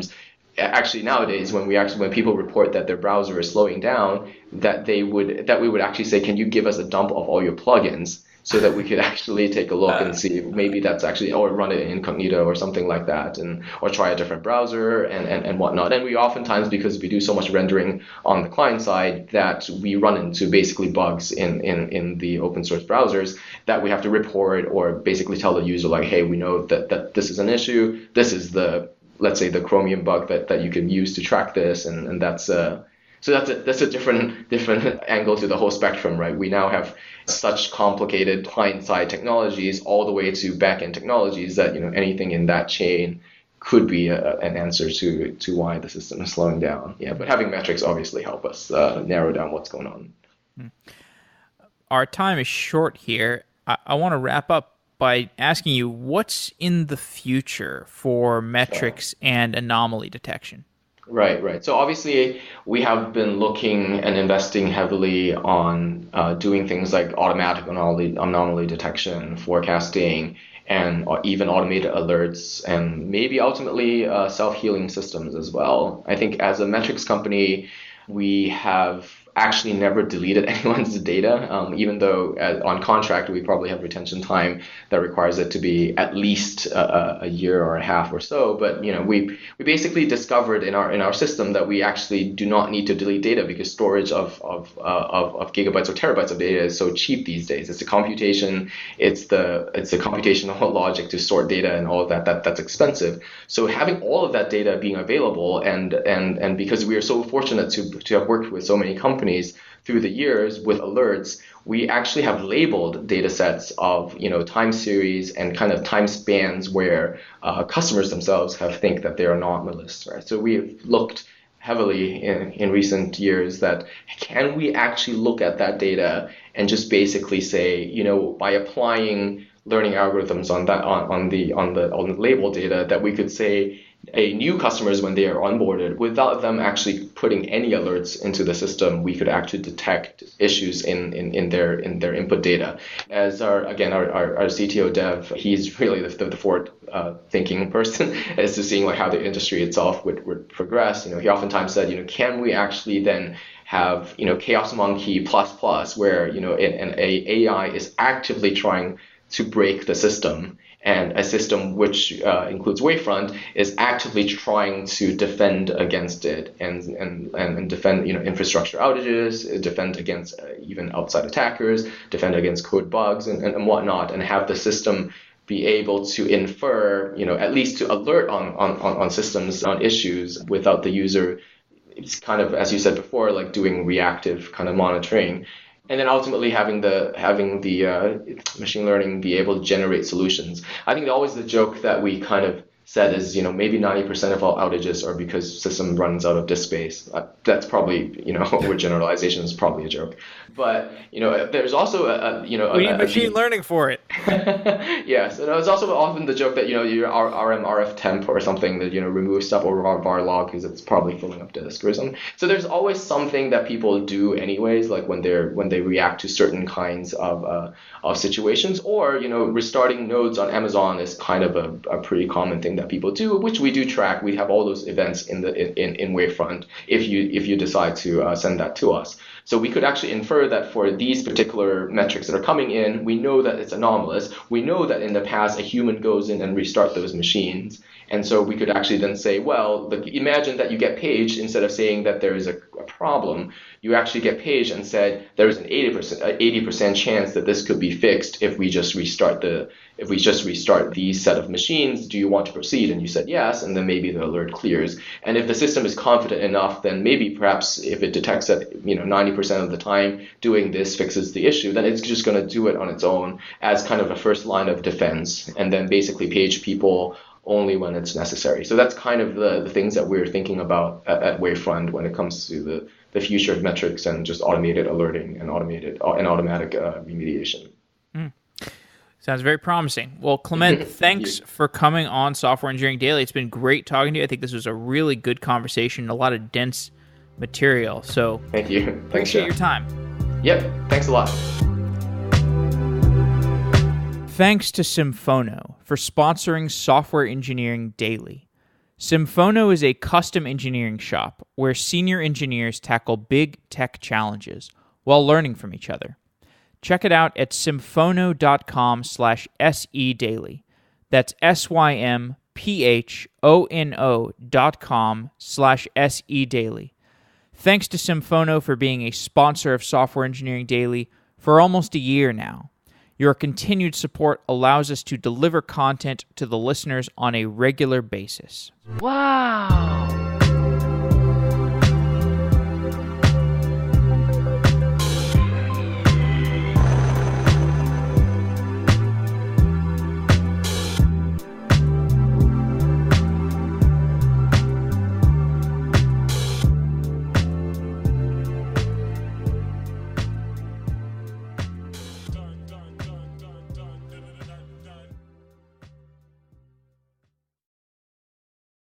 actually nowadays, when people report that their browser is slowing down, that we would actually say, can you give us a dump of all your plugins, so that we could actually take a look and see maybe that's actually, or run it in incognito or something like that, or try a different browser and whatnot. And we oftentimes, because we do so much rendering on the client side, that we run into basically bugs in the open source browsers that we have to report, or basically tell the user like, hey, we know that this is an issue. This is let's say the Chromium bug that you can use to track this, and that's so that's a different angle to the whole spectrum, right? We now have such complicated client-side technologies all the way to back-end technologies that anything in that chain could be an answer to why the system is slowing down. Yeah, but having metrics obviously help us narrow down what's going on. Our time is short here. I want to wrap up by asking you, what's in the future for metrics and anomaly detection? Right. So obviously, we have been looking and investing heavily on doing things like automatic anomaly detection, forecasting, and even automated alerts, and maybe ultimately self-healing systems as well. I think as a metrics company, we have actually never deleted anyone's data, even though on contract we probably have retention time that requires it to be at least a year or a half or so. But we basically discovered in our system that we actually do not need to delete data, because storage of gigabytes or terabytes of data is so cheap these days. It's a computation, it's a computational logic to sort data and all of that's expensive. So having all of that data being available, and because we are so fortunate to have worked with so many companies through the years with alerts, we actually have labeled data sets of time series and kind of time spans where customers themselves think that they are anomalous, right? So we've looked heavily in recent years that can we actually look at that data and just basically say, by applying learning algorithms on the label data, that we could say a new customers, when they are onboarded, without them actually putting any alerts into the system, we could actually detect issues in their input data. As our CTO dev, he's really the forward thinking person as to seeing like how the industry itself would progress. He oftentimes said, can we actually then have Chaos Monkey plus, where an AI is actively trying to break the system. And a system which includes Wavefront is actively trying to defend against it and defend infrastructure outages, defend against even outside attackers, defend against code bugs and whatnot, and have the system be able to infer, at least to alert on systems, on issues without the user. It's kind of, as you said before, like doing reactive kind of monitoring. And then ultimately having the machine learning be able to generate solutions. I think always the joke that we kind of said is, maybe 90% of all outages are because system runs out of disk space. That's probably, overgeneralization is probably a joke. But, there's also we need machine learning for it. Yes, and it's also often the joke that, your RF temp or something that, remove stuff over var log because it's probably filling up disk or something. So there's always something that people do anyways, like when they react to certain kinds of situations, or, restarting nodes on Amazon is kind of a pretty common thing that people do, which we do track. We have all those events in Wavefront if you decide to send that to us. So we could actually infer that for these particular metrics that are coming in, we know that it's anomalous. We know that in the past a human goes in and restart those machines. And so we could actually then say, well, imagine that you get paged instead of saying that there is a problem. You actually get paged and said there is an 80% chance that this could be fixed if we just restart these set of machines. Do you want to proceed? And you said yes, and then maybe the alert clears. And if the system is confident enough, then maybe perhaps if it detects that 90% of the time doing this fixes the issue, then it's just going to do it on its own as kind of a first line of defense, and then basically page people only when it's necessary. So that's kind of the things that we're thinking about at Wavefront when it comes to the future of metrics and just automated alerting and automatic remediation. Sounds very promising. Well, Clement, thanks for coming on Software Engineering Daily. It's been great talking to you. I think this was a really good conversation, a lot of dense material. So thank you. Appreciate your time. Yep. Thanks a lot. Thanks to Symphono for sponsoring Software Engineering Daily. Symphono is a custom engineering shop where senior engineers tackle big tech challenges while learning from each other. Check it out at symphono.com/sedaily. That's symphono.com/sedaily. Thanks to Symphono for being a sponsor of Software Engineering Daily for almost a year now. Your continued support allows us to deliver content to the listeners on a regular basis. Wow!